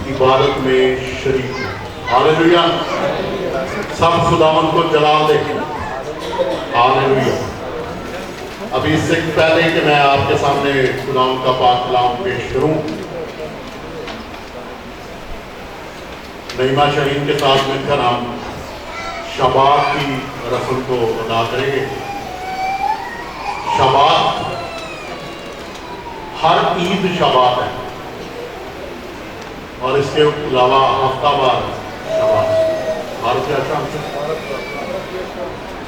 عبادت میں شریک ہوں۔ ہاللیلویا، سب خداوند کو جلال دے۔ ہاللیلویا۔ ابھی اس سے پہلے کہ میں آپ کے سامنے خداوند کا پاک کلام پیش کروں، نعیمہ شاہین کے ساتھ مل کر ہم شبات کی رسم کو ادا کریں گے۔ شبات، ہر عید شبات ہے، اور اس کے علاوہ ہفتہ وار شبات، بھارت کے شام سے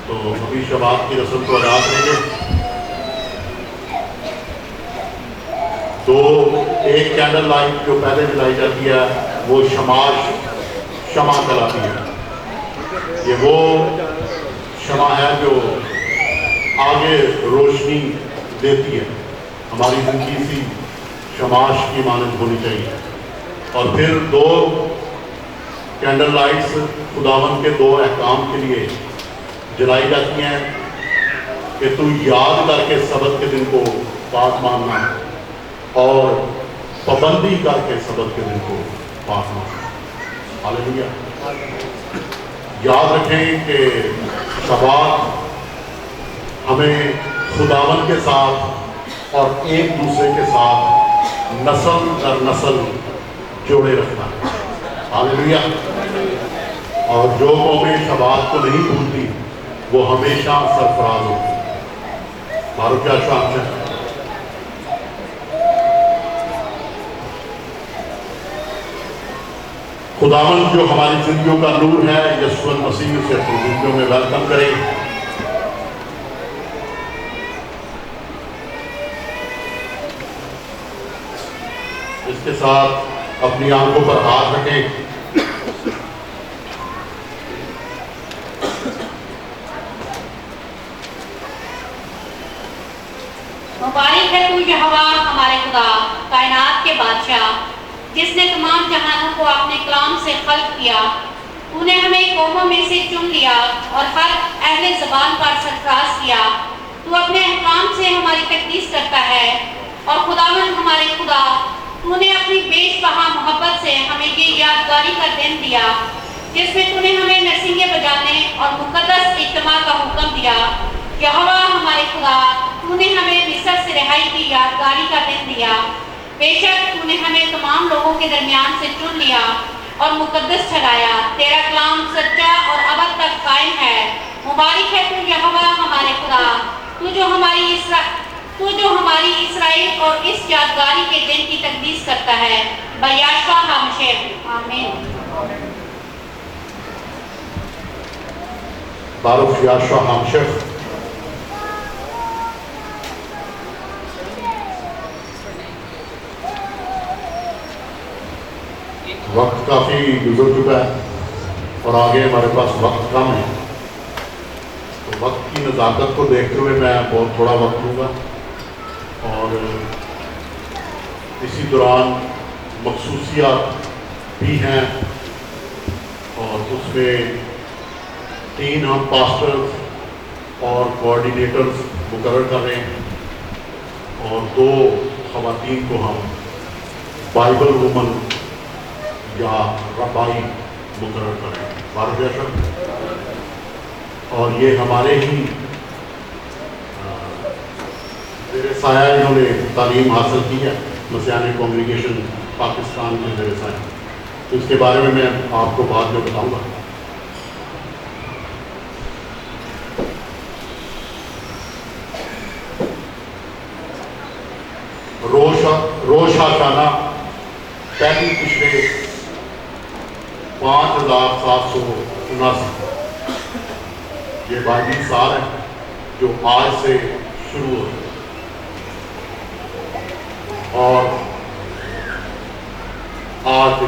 تو ابھی شبات کی رسم کو ادا کریں گے۔ ایک کینڈل لائٹ جو پہلے جلائی جاتی ہے وہ شمع کہلاتی ہے۔ یہ وہ شمع ہے جو آگے روشنی دیتی ہے۔ ہماری زندگی سی شماش کی مانند ہونی چاہیے۔ اور پھر 2 کینڈل لائٹس خداوند کے 2 احکام کے لیے جلائی جاتی ہیں کہ تو یاد کر کے سبت کے دن کو پاک ماننا، اور پابندی کر کے سبت کے دن کو پاک ماننا۔ ہاللیلویا۔ یاد رکھیں کہ شبات ہمیں خداوند کے ساتھ اور ایک دوسرے کے ساتھ نسل در نسل جوڑے رکھتا ہے۔ ہاللیلویا۔ اور جو قومیں شبات کو نہیں بھولتی وہ ہمیشہ سرفراز ہوتی۔ مارو کیا شام ہے۔ خداوند جو ہماری زندگیوں کا نور ہے، یسوع مسیح سے اپنی زندگیوں میں ویلکم کرے۔ اس کے ساتھ اپنی آنکھوں پر ہاتھ رکھیں۔ مبارک ہے تو یہوہ ہمارے خدا، کائنات کے بادشاہ، جس نے تمام جہانوں کو اپنے کلام سے خلق کیا۔ تو نے ہمیں قوموں میں سے چن لیا اور ہر اہل زبان پر سرفراز کیا۔ تو اپنے احکام سے ہماری تقدیس کرتا ہے، اور خداوند ہمارے خدا، تو نے اپنی بیش بہا محبت سے ہمیں یہ یادگاری کا دن دیا، جس میں تو نے ہمیں نرسنگیں بجانے اور مقدس اجتماع کا حکم دیا۔ یہوہ ہمارے خدا، تو نے ہمیں مصر سے رہائی کی یادگاری کا دن دیا۔ بے شک تو نے ہمیں تمام لوگوں کے درمیان سے چن لیا اور مقدس ٹھہرایا۔ تیرا کلام سچا اور ابد تک قائم ہے۔ مبارک ہے تو یہوہ ہمارے خدا، تو جو ہماری اسرائیل اور اس یادگاری کے دن کی تقدیس کرتا ہے۔ بیاشوا ہمشیر، آمین۔ بارک یاشوا ہمشیر۔ وقت کافی گزر چکا ہے اور آگے ہمارے پاس وقت کم ہے، تو وقت کی نزاکت کو دیکھتے ہوئے میں بہت تھوڑا وقت لوں گا، اور اسی دوران مخصوصیات بھی ہیں، اور اس میں 3 ہم پاسٹرز اور کوآرڈینیٹرز مقرر کر رہے ہیں، اور 2 خواتین کو ہم بائبل وومن یا ربائی مقرر کریں۔ اور یہ ہمارے ہی زیر سایہ انہوں نے تعلیم حاصل کی ہے، مسیحی کانگریگیشن پاکستان کے زیر سایہ، تو اس کے بارے میں آپ کو بعد میں بتاؤں گا۔ روش ہاشانہ پہلی پچھلے 5779، یہ 22 سال ہے جو آج سے شروع ہو، اور آج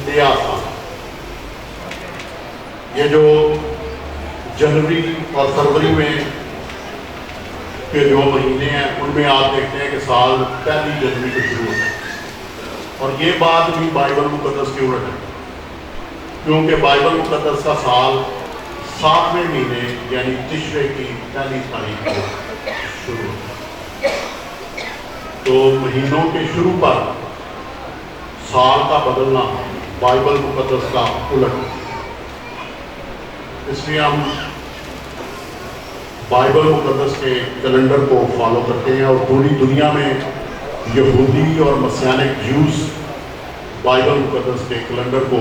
نیا سال۔ یہ جو جنوری اور فروری میں کے جو مہینے ہیں ان میں آپ دیکھتے ہیں کہ سال 1 جنوری سے شروع ہوتا ہے، اور یہ بات بھی بائبل مقدس کی الٹ ہے، کیونکہ بائبل مقدس کا سال 7ویں مہینے یعنی تشرے کی 1 تاریخ کو شروع ہوتا ہے۔ تو مہینوں کے شروع پر سال کا بدلنا، بائبل مقدس کا الٹ، اس لیے ہم بائبل مقدس کے کیلنڈر کو فالو کرتے ہیں، اور پوری دنیا میں یہودی اور مسیحنک جیوز بائبل مقدس کے کیلنڈر کو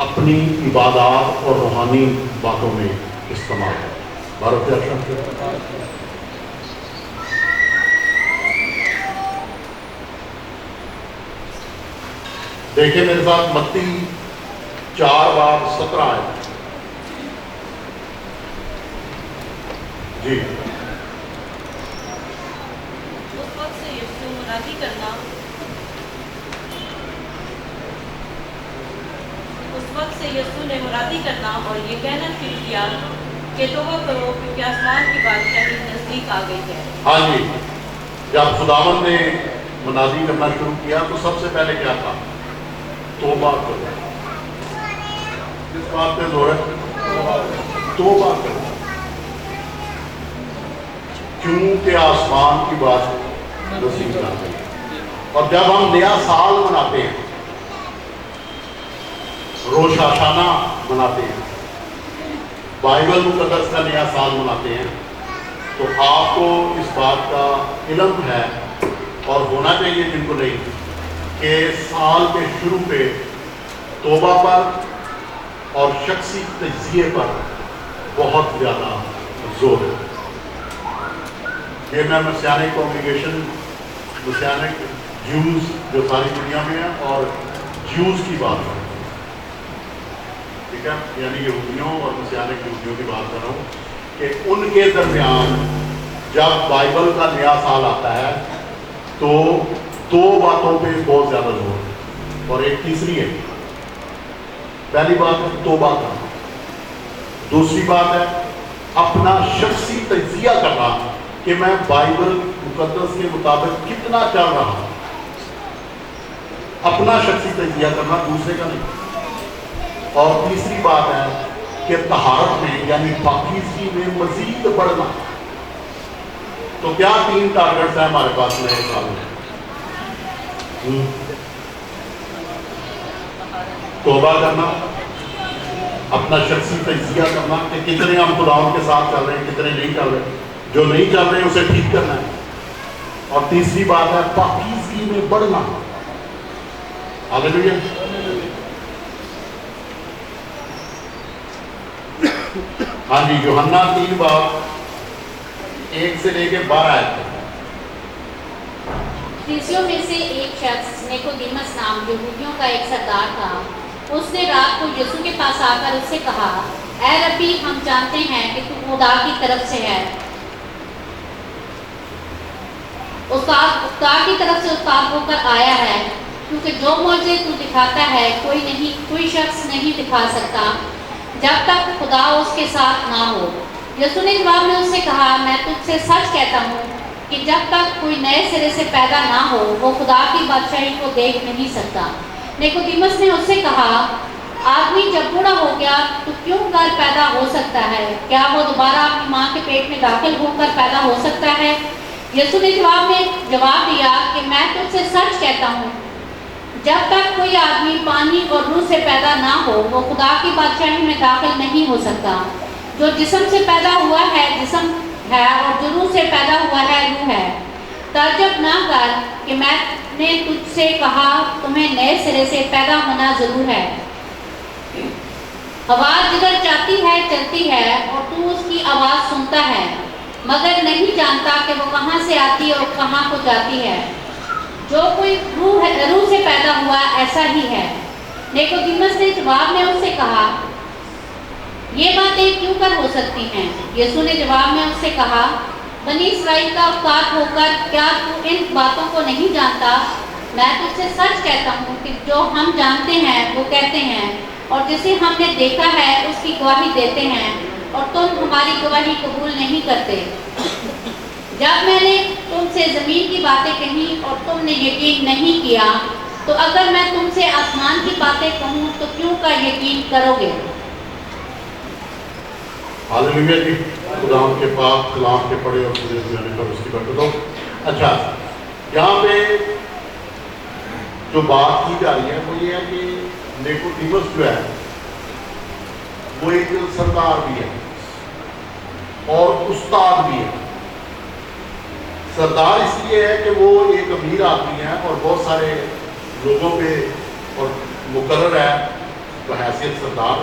اپنی عبادات اور روحانی باتوں میں استعمال کرتے ہیں۔ بھارت کے دیکھیں میرے ساتھ متی 4:17 ہے جی۔ اس وقت سے یسوع نے مرادی کرنا اور یہ کہنا شروع کیا کہ توبہ کرو کیونکہ آسمان کی بادشاہی نزدیک آ گئی ہے۔ ہاں جی، جب خداوند نے منادی کرنا شروع کیا تو سب سے پہلے کیا تھا؟ توبہ کرو۔ کس بات پہ زور ہے؟ توبہ کرو، کیونکہ آسمان کی بات نزدیک آ گئی۔ اور جب ہم نیا سال مناتے ہیں، روش ہاشانہ مناتے ہیں، بائبل مقدس کا نیا سال مناتے ہیں، تو آپ کو اس بات کا علم ہے اور ہونا چاہیے جن کو نہیں، کہ سال کے شروع پہ توبہ پر اور شخصی تجزیے پر بہت زیادہ زور ہے۔ یہ میں مسیحنک کانگریگیشن، مسیحنک جیوز جو ساری دنیا میں ہیں اور جیوز کی بات ہے، ٹھیک ہے، یعنی یہودیوں اور مسیحنک یہودیوں کی بات کر رہا ہوں کہ ان کے درمیان جب بائبل کا نیا سال آتا ہے تو دو باتوں پہ بہت زیادہ زور ہے، اور ایک تیسری ہے۔ پہلی بات ہے توبہ کرنا، دوسری بات ہے اپنا شخصی تجزیہ کرنا کہ میں بائبل مقدس کے مطابق کتنا چل رہا ہوں، اپنا شخصی تجزیہ کرنا، دوسرے کا نہیں۔ اور تیسری بات ہے کہ طہارت میں یعنی پاکیزگی میں مزید بڑھنا۔ تو کیا 3 ٹارگٹس ہیں ہمارے پاس نئے سال میں؟ توبہ کرنا، اپنا شخصی تجزیہ کرنا کہ کتنے ہم خداوند کے ساتھ چل رہے ہیں، کتنے نہیں چل رہے، جو نہیں چل رہے ہیں اسے ٹھیک کرنا ہے، اور تیسری بات ہے پاکیزگی میں بڑھنا۔ ہاللیلویا۔ ہاں جی، یوحنا 3:1 سے لے کے 12 آیت تک۔ فریسیوں میں سے ایک شخص نیکودیمس نام یہودیوں کا ایک سردار تھا۔ اس نے رات کو یسوع کے پاس آ کر اس سے کہا، اے ربی، ہم جانتے ہیں کہ تو خدا کی طرف سے ہے، استاد کی طرف سے استاد ہو کر آیا ہے، کیونکہ جو معجزے تو دکھاتا ہے کوئی شخص نہیں دکھا سکتا جب تک خدا اس کے ساتھ نہ ہو۔ یسوع نے جواب میں اس سے کہا، میں تجھ سے سچ کہتا ہوں کہ جب تک کوئی نئے سرے سے پیدا نہ ہو وہ خدا کی بادشاہی کو دیکھ نہیں سکتا۔ نیکودیمس نے اس سے کہا، آدمی جب بوڑھا ہو گیا تو کیوں کر پیدا ہو سکتا ہے؟ کیا وہ دوبارہ اپنی ماں کے پیٹ میں داخل ہو کر پیدا ہو سکتا ہے؟ یسوع نے جواب دیا کہ میں تجھ سے سچ کہتا ہوں، جب تک کوئی آدمی پانی اور روح سے پیدا نہ ہو وہ خدا کی بادشاہی میں داخل نہیں ہو سکتا۔ جو جسم سے پیدا ہوا ہے جسم ہے، اور جو روح سے پیدا ہوا ہے روح ہے۔ تعجب نہ کر کہ میں نے تجھ سے کہا تمہیں نئے سرے سے پیدا ہونا ضرور ہے۔ ہوا جدھر چاہتی ہے چلتی ہے اور تو اس کی آواز سنتا ہے، مگر نہیں جانتا کہ وہ کہاں سے آتی اور کہاں کو جاتی ہے۔ جو کوئی روح سے پیدا ہوا ایسا ہی ہے۔ نیکودیمس نے جواب میں اس سے کہا، یہ باتیں کیوں کر ہو سکتی ہیں؟ یسوع نے جواب میں اس سے کہا، بنی اسرائیل کا استاد ہو کر کیا تو ان باتوں کو نہیں جانتا؟ میں تجھ سے سچ کہتا ہوں کہ جو ہم جانتے ہیں وہ کہتے ہیں، اور جسے ہم نے دیکھا ہے اس کی گواہی دیتے ہیں، اور تم ہماری گواہی قبول نہیں کرتے۔ جب میں نے تم سے زمین کی باتیں کہیں اور تم نے یقین نہیں کیا، تو اگر میں تم سے آسمان کی باتیں کہوں تو کیوں کا یقین کرو گے؟ ہاللیلویا جی، خدا کے پاک کلام کے پڑھے اور پورے جانے پر اس کی برکت ہو۔ اچھا، یہاں پہ جو بات کی جا رہی ہے وہ یہ ہے کہ نیکوڈیمس جو ہے وہ ایک سردار بھی ہے اور استاد بھی ہے. سردار اس لیے ہے کہ وہ ایک امیر آدمی ہے اور بہت سارے لوگوں پہ اور مقرر ہے بحیثیت سردار,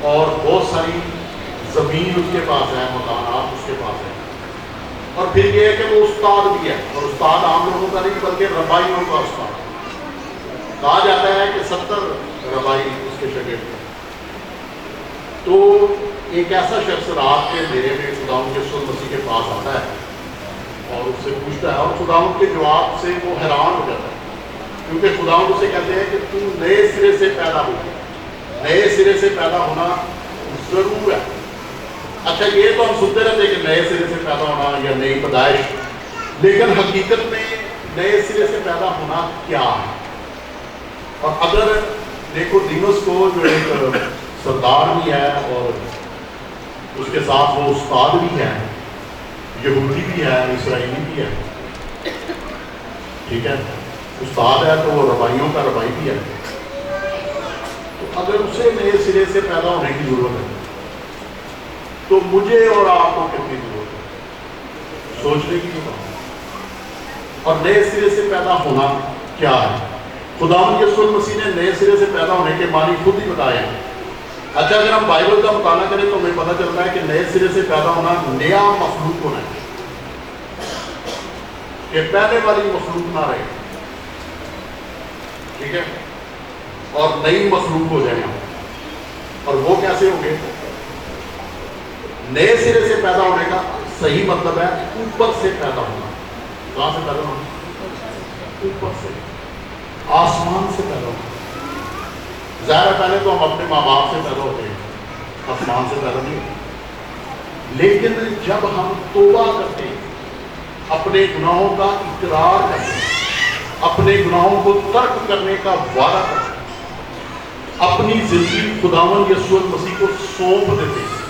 اور بہت ساری زمین اس کے پاس ہے, مکانات اس کے پاس ہے. اور پھر یہ ہے کہ وہ استاد بھی ہے, اور استاد عام لوگوں کا نہیں بلکہ ربائیوں کا استاد. کہا جاتا ہے کہ 70 ربائی اس کے شاگرد ہیں. تو ایک ایسا شخص رات کے اندھیرے میں خداوند کے یسوع مسیح کے پاس آتا ہے اور اس سے پوچھتا ہے, اور خداوند کے جواب سے وہ حیران ہو جاتا ہے, کیونکہ خداوند اسے کہتے ہیں کہ تو نئے سرے سے پیدا ہو گیا. نئے سرے سے پیدا ہونا ضرور ہے. اچھا یہ تو ہم سنتے رہتے کہ نئے سرے سے پیدا ہونا یا نئی پیدائش, لیکن حقیقت میں نئے سرے سے پیدا ہونا کیا ہے؟ اور اگر نیکوڈیمس کو جو ایک سردار بھی ہے اور اس کے ساتھ وہ استاد بھی ہے, یہودی بھی ہے, اسرائیلی بھی ہے, ٹھیک ہے, استاد ہے تو وہ ربائیوں کا ربائی بھی ہے, تو اگر اسے نئے سرے سے پیدا ہونے کی ضرورت ہے تو مجھے اور آپ کو کتنی ضرورت ہے سوچنے کی بات. اور نئے سرے سے پیدا ہونا کیا ہے؟ خداوند یسوع مسیح نے نئے سرے سے پیدا ہونے کے معنی خود ہی بتایا ہے. اچھا اگر ہم بائبل کا مطالعہ کریں تو ہمیں پتہ چلتا ہے کہ نئے سرے سے پیدا ہونا نیا مخلوق ہونا ہے, کہ پہلے والی مخلوق نہ رہے, ٹھیک ہے, اور نئی مخلوق ہو جائے. اور وہ کیسے ہوں گے؟ نئے سرے سے پیدا ہونے کا صحیح مطلب ہے اوپر سے پیدا ہونا. کہاں سے پیدا ہونا؟ اوپر سے, آسمان سے پیدا ہونا. ظاہر ہے پہلے تو ہم اپنے ماں باپ سے پیدا ہوتے ہیں, آسمان سے پیدا نہیں ہوتے. لیکن جب ہم توبہ کرتے ہیں, اپنے گناہوں کا اقرار کرتے ہیں, اپنے گناہوں کو ترک کرنے کا وعدہ کرتے ہیں, اپنی زندگی خداوند یسوع مسیح کو سونپ دیتے ہیں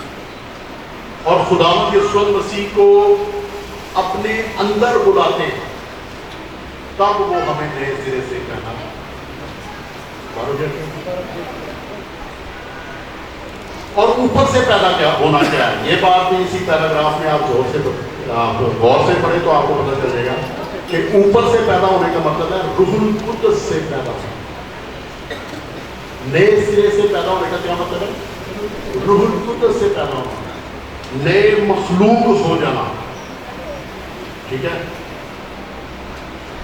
اور خداوند یسوع مسیح کو اپنے اندر بلاتے ہیں, تب وہ ہمیں نئے سرے سے کہنا اور اوپر سے پیدا کیا ہونا کیا ہے. یہ بات بھی اسی پیراگراف میں آپ زور سے غور سے پڑھیں تو آپ کو پتہ چلے گا کہ اوپر سے پیدا ہونے کا مطلب ہے روح القدس سے پیدا ہونا. نئے سرے سے پیدا ہونے کا کیا مطلب ہے؟ روح القدس سے پیدا ہونا, نئے مخلوق ہو جانا, ٹھیک ہے,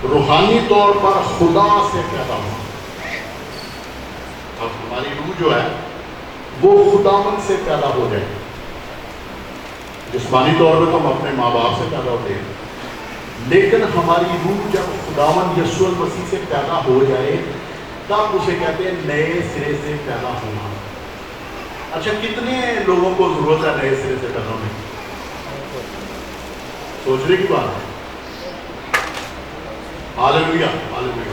روحانی طور پر خدا سے پیدا ہونا. اب ہماری روح جو ہے وہ خداوند سے پیدا ہو جائے. جسمانی طور پہ تو ہم اپنے ماں باپ سے پیدا ہوتے ہیں, لیکن ہماری روح جب خداوند یسوع مسیح سے پیدا ہو جائے تب اسے کہتے ہیں نئے سرے سے پیدا ہونا. اچھا کتنے لوگوں کو ضرورت ہے نئے سرے سے پیدا ہونے کی؟ سوچنے کی بات ہے. ہاللیلویا, ہاللیلویا.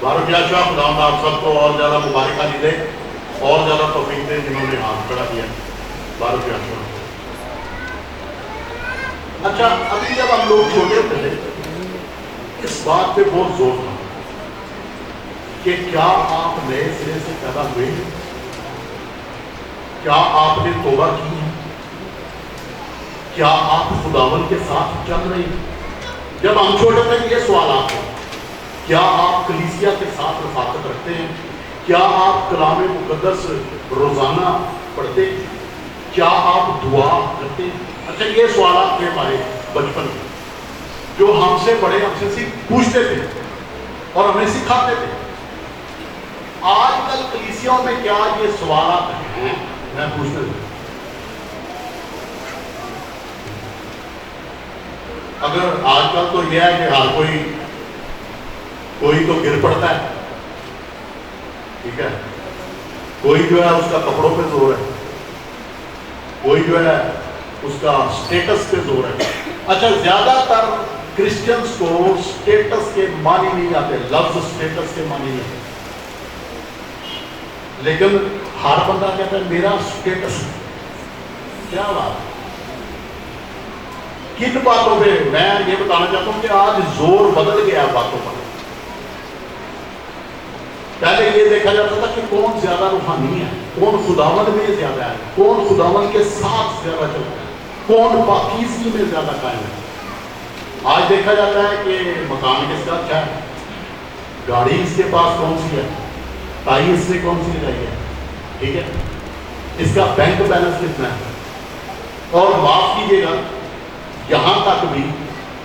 بارک یا شاہ خداوند آپ سب کو اور زیادہ مبارکباد دے, اور زیادہ توفیق دے جنہوں نے ہاتھ کھڑا کیا. بارک یا شاہ. اچھا ابھی جب ہم لوگ چھوٹے تھے اس بات پہ بہت زور تھا کہ کیا آپ نئے سرے سے پیدا ہوئے ہیں؟ کیا آپ نے توبہ کی ہے؟ کیا آپ خداوند کے ساتھ چل رہے ہیں؟ جب ہم چھوٹے تھے یہ سوالات ہیں. کیا آپ کلیسیا کے ساتھ رفاقت رکھتے ہیں؟ کیا آپ کلام مقدس روزانہ پڑھتے ہیں؟ کیا آپ دعا کرتے ہیں؟ اچھا یہ سوالات تھے ہمارے بچپن میں جو ہم سے بڑے ہم سے پوچھتے تھے اور ہمیں سکھاتے تھے. آج کل کلیسیوں میں کیا یہ سوالات ہیں؟ میں پوچھتا ہوں. اگر آج کل تو یہ ہے کہ ہر کوئی تو گر پڑتا ہے, ٹھیک ہے, کوئی جو ہے اس کا کپڑوں پہ زور ہے, کوئی جو ہے اس کا سٹیٹس پہ زور ہے. اچھا زیادہ تر کرسچنز کو سٹیٹس کے معنی نہیں آتے, لفظ سٹیٹس کے معنی نہیں آتے, لیکن ہر بندہ کہتا ہے میرا سٹیٹس. کیا بات ہے؟ کن باتوں پہ؟ میں یہ بتانا چاہتا ہوں کہ آج زور بدل گیا باتوں پر. پہلے یہ دیکھا جاتا تھا کہ کون زیادہ روحانی ہے، کون خداوند میں زیادہ ہے، کون خداوند کے ساتھ زیادہ چلتا ہے، کون پاکیزگی میں زیادہ قائم ہے۔ آج دیکھا جاتا ہے کہ مکان کس کا اچھا ہے، گاڑی اس کے پاس کون سی ہے، ٹائی اس نے کون سی لگائی ہے، ٹھیک ہے، اس کا بینک بیلنس کتنا ہے، اور معاف کیجیے گا یہاں تک بھی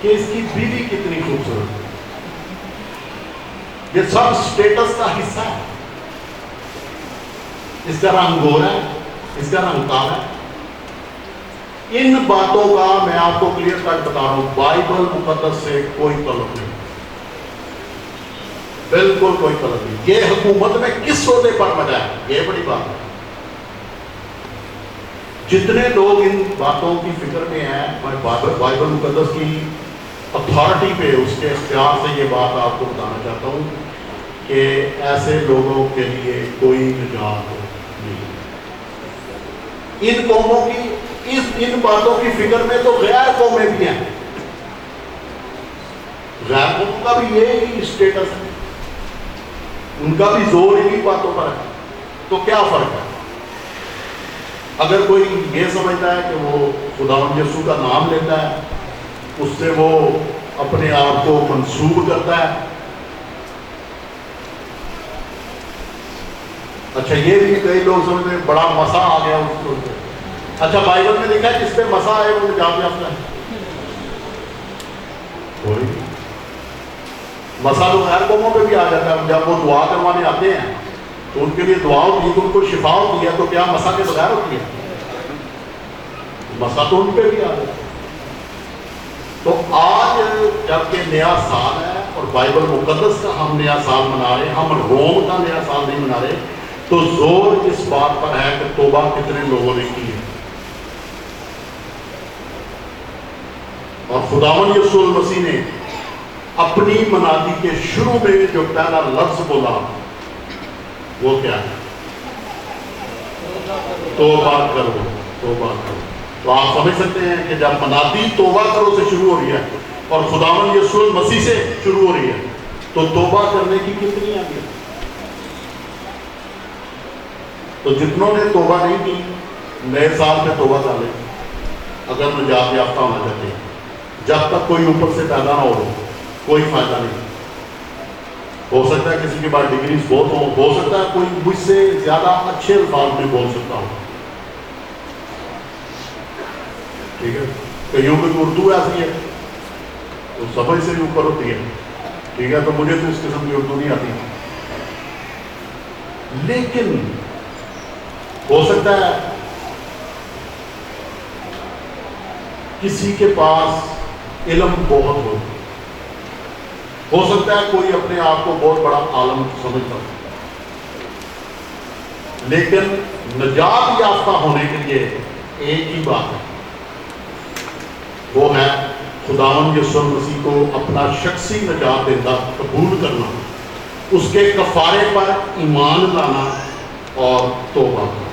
کہ اس کی بیوی کتنی خوبصورت ہے۔ یہ سب سٹیٹس کا حصہ ہے۔ اس کا رنگ گورا ہے، اس کا رنگ کالا ہے۔ ان باتوں کا میں آپ کو کلیئر کٹ بتا رہا ہوں، بائبل مقدس سے کوئی تعلق نہیں، بالکل کوئی تعلق نہیں۔ یہ حکومت میں کس عہدے پر بجا ہے، یہ بڑی بات ہے۔ جتنے لوگ ان باتوں کی فکر میں ہیں، میں بائبل مقدس کی اتھارٹی پہ، اس کے اختیار سے یہ بات آپ کو بتانا چاہتا ہوں کہ ایسے لوگوں کے لیے کوئی نجات نہیں۔ ان قوموں کی ان باتوں کی فکر میں تو غیر قومیں بھی ہیں، غیر قوموں کا بھی یہی اسٹیٹس ہے، ان کا بھی زور انہی باتوں پر ہے۔ تو کیا فرق ہے؟ اگر کوئی یہ سمجھتا ہے کہ وہ خداوند یسوع کا نام لیتا ہے، اس سے وہ اپنے آپ کو منسوب کرتا ہے، اچھا یہ بھی کئی لوگ سمجھتے ہیں بڑا مسا آ گیا اس کو۔ اچھا بائبل میں لکھا ہے جس پہ مسا آئے وہ نجات یافتہ ہے؟ کوئی مسا تو غیر قوموں پہ بھی آ جاتا ہے، جب وہ دعا کروانے آتے ہیں تو ان کے لیے دعا ہوتی ہے، تو ان کو شفا ہوتی ہے، تو کیا مسا کے بغیر ہوتی ہے؟ مسا تو ان پہ بھی آ جاتا ہے۔ تو آج جب کہ نیا سال ہے اور بائبل مقدس کا ہم نیا سال منا رہے ہیں، ہم روم کا نیا سال نہیں منا رہے، تو زور اس بات پر ہے کہ توبہ کتنے لوگوں نے کی ہے۔ اور خداوند یسوع المسیح نے اپنی منادی کے شروع میں جو پہلا لفظ بولا وہ کیا ہے؟ توبہ کرو، توبہ کرو۔ تو آپ سمجھ سکتے ہیں کہ جب منادی توبہ کرو سے شروع ہو رہی ہے اور خداوند یسوع المسیح سے شروع ہو رہی ہے، تو توبہ کرنے کی کتنی آگے؟ تو جتنوں نے توبہ نہیں کی، نئے سال میں توبہ کر لیں اگر نجات یافتہ ہونا چاہتے ہیں۔ جب تک کوئی اوپر سے پیدا نہ ہو کوئی فائدہ نہیں۔ ہو سکتا ہے کسی کے بعد ڈگریز بہت ہو سکتا ہے کوئی مجھ سے زیادہ اچھے الفاظ میں بول سکتا ہو، ٹھیک ہے، کئیوں کی اردو ایسی ہے تو سمجھ سے بھی اوپر ہوتی ہے، ٹھیک ہے، تو مجھے تو اس قسم کی اردو نہیں آتی، لیکن ہو سکتا ہے کسی کے پاس علم بہت ہو سکتا ہے کوئی اپنے آپ کو بہت بڑا عالم سمجھتا ہو، لیکن نجات یافتہ ہونے کے لیے ایک ہی بات ہے، وہ ہے خداوند یسوع مسیح کو اپنا شخصی نجات دہندہ قبول کرنا، اس کے کفارے پر ایمان لانا اور توبہ کرنا۔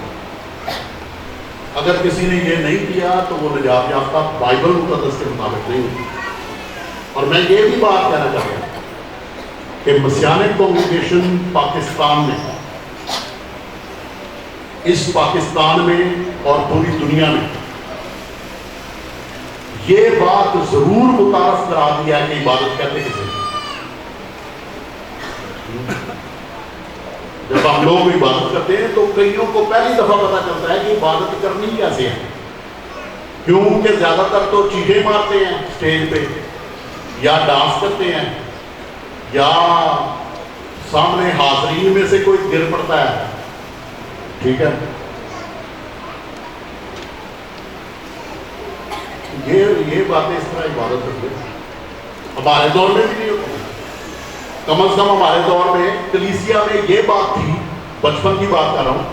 اگر کسی نے یہ نہیں کیا تو وہ نجات یافتہ بائبل مقدس کے مطابق نہیں ہوتی۔ اور میں یہ بھی بات کہنا چاہتا ہوں کہ مسیانک کانگریگیشن پاکستان میں، اس پاکستان میں اور پوری دنیا میں یہ بات ضرور متعارف کرا دیا ہے کہ عبادت کہتے کسے۔ جب ہم لوگ عبادت کرتے ہیں تو کئیوں کو پہلی دفعہ پتہ چلتا ہے کہ عبادت کرنی کیسے ہے، کیونکہ زیادہ تر تو چیخیں مارتے ہیں اسٹیج پہ، یا ڈانس کرتے ہیں، یا سامنے حاضرین میں سے کوئی گر پڑتا ہے، ٹھیک ہے، یہ باتیں اس طرح عبادت کرتے ہیں۔ ہمارے دور میں بھی نہیں ہوتی، کم از کم ہمارے دور میں کلیسیا میں یہ بات تھی، بچپن کی بات کر رہا ہوں،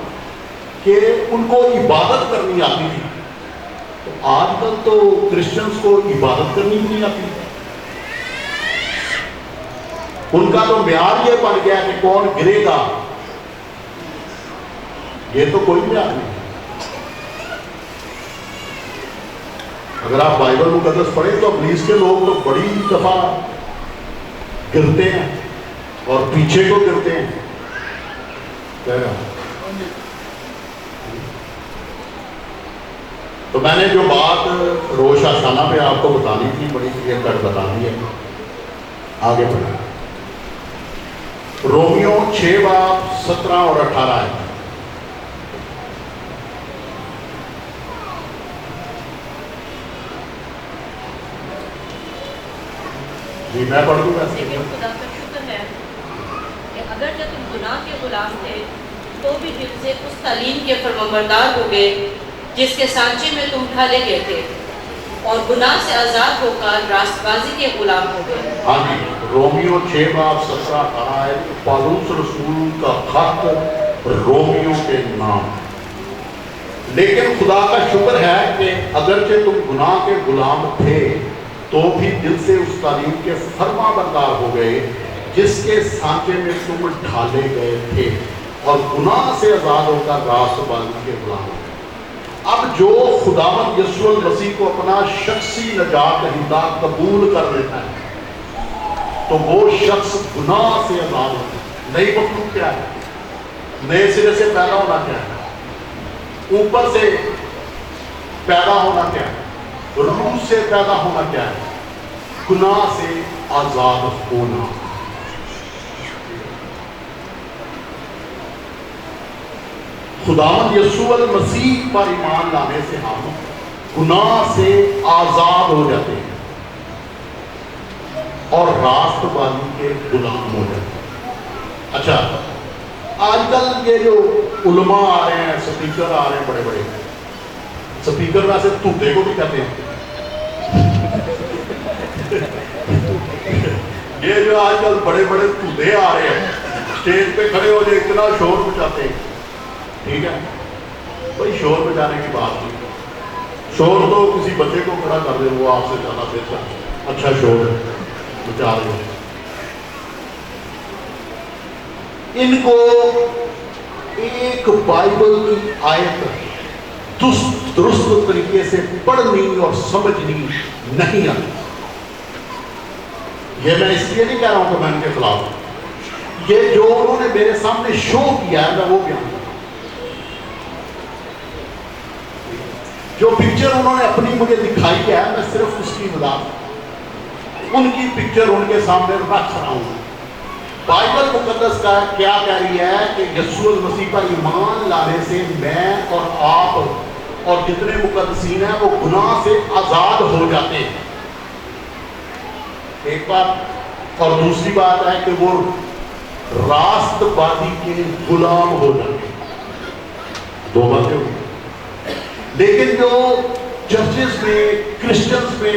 کہ ان کو عبادت کرنی آتی تھی۔ تو آج کل تو کرسچنز کو عبادت کرنی بھی نہیں آتی، ان کا تو معیار یہ بن گیا کہ کون گرے گا، یہ تو کوئی معیار نہیں۔ اگر آپ بائبل مقدس پڑھیں تو ابلیس کے لوگ تو بڑی دفعہ گرتے ہیں اور پیچھے کو گرتے ہیں، تو میں نے جو بات روش آشانہ پہ آپ کو بتانی تھی بڑی کلیئر کٹ بتا دی ہے. آگے بڑھیں. رومیو 6 باب 17 اور 18 ہے. جی میں پڑھ دوں گا. لیکن خدا کا شکر ہے کہ اگرچہ تم گناہ کے غلام تھے تو بھی دل سے اس تعلیم کے فرمانبردار ہو گئے جس کے سانچے میں تم ڈھالے گئے تھے اور گناہ سے آزاد ہو کر راست بازی کے غلام ہو گئے. ہاں جی رومیو 6 باب 17 18 ہے. پالوس رسول کا خط رومیو کے نام. لیکن خدا کا شکر ہے کہ اگرچہ تم گناہ کے غلام تھے تو بھی دل سے اس تعلیم کے فرما بردار ہو گئے جس کے سانچے میں تم ڈھالے گئے تھے اور گناہ سے آزاد ہو کر راست بازی کے غلام ہو گئے. اب جو خداوند یسوع المسیح کو اپنا شخصی نجات دہندہ قبول کر لیتا ہے تو وہ شخص گناہ سے آزاد ہوتا ہے. نئی مخلوق کیا ہے؟ نئے سرے سے پیدا ہونا کیا ہے؟ اوپر سے پیدا ہونا کیا ہے؟ روح سے پیدا ہونا کیا ہے؟ گناہ سے آزاد ہونا. خداوند یسوع المسیح پر ایمان لانے سے ہم گناہ سے آزاد ہو جاتے ہیں اور راست بازی کے غلام ہو جاتے ہیں. اچھا آج کل یہ جو علماء آ رہے ہیں سپیکر آ رہے ہیں بڑے بڑے سپیکر ویسے توتے کو بھی کہتے ہیں. یہ جو آج کل بڑے بڑے توتے آ رہے ہیں اسٹیج پہ کھڑے ہو جائے اتنا شور مچاتے ہیں. ٹھیک ہے بھائی شور مچانے کی بات نہیں. شور تو کسی بچے کو کھڑا کر دے وہ آپ سے زیادہ بہتر اچھا شور مچا رہے ہو. ان کو ایک بائبل کی آیت درست طریقے سے پڑھنی اور سمجھنی نہیں آتی. یہ میں اس لیے نہیں کہہ رہا ہوں کہ میں ان کے خلاف ہوں. یہ جو انہوں نے میرے سامنے شو کیا ہے میں وہ بیان کرتا ہوں. جو پکچر انہوں نے اپنی مجھے دکھائی ہے میں صرف اس کی وضاحت ان کی پکچر ان کے سامنے رکھ رہا ہوں. بائبل مقدس کا کیا کہہ رہی ہے کہ یسوع المسیح پر ایمان لانے سے میں اور آپ اور جتنے مقدسین ہیں وہ گناہ سے آزاد ہو جاتے ہیں. ایک بات. اور دوسری بات ہے کہ وہ راست بازی کے غلام ہو جاتے ہیں. دو باتیں ہوئی. لیکن جو چرچز میں کرسچنز میں